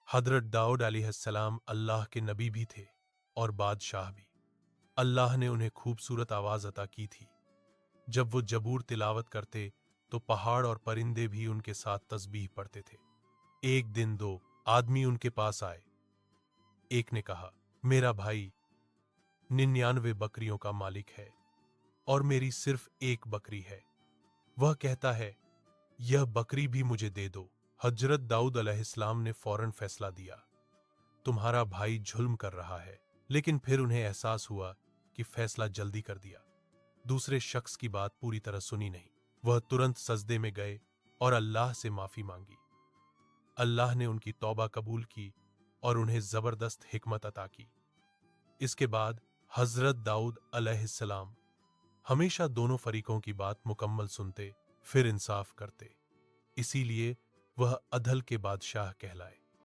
हजरत दाऊद अलैहिस्सलाम अल्लाह के नबी भी थे और बादशाह भी। अल्लाह ने उन्हें खूबसूरत आवाज अता की थी। जब वो जबूर तिलावत करते तो पहाड़ और परिंदे भी उनके साथ तस्बीह पढ़ते थे। एक दिन दो आदमी उनके पास आए। एक ने कहा, मेरा भाई 99 बकरियों का मालिक है और मेरी सिर्फ एक बकरी है। वह कहता है, यह बकरी भी मुझे दे दो। हजरत दाऊद अलैहिस्सलाम ने फौरन फैसला दिया, तुम्हारा भाई जुल्म कर रहा है। लेकिन फिर उन्हें एहसास हुआ कि फैसला जल्दी कर दिया। दूसरे शख्स की बात पूरी तरह सुनी नहीं। वह तुरंत सजदे में गए और अल्लाह से माफी मांगी। अल्लाह ने उनकी तौबा कबूल की और उन्हें जबरदस्त हिकमत अता की। इसके बाद हजरत दाऊद अलैहिस्सलाम हमेशा दोनों फरीकों की बात मुकम्मल सुनते, फिर इंसाफ करते। इसीलिए वह अदल के बादशाह कहलाए।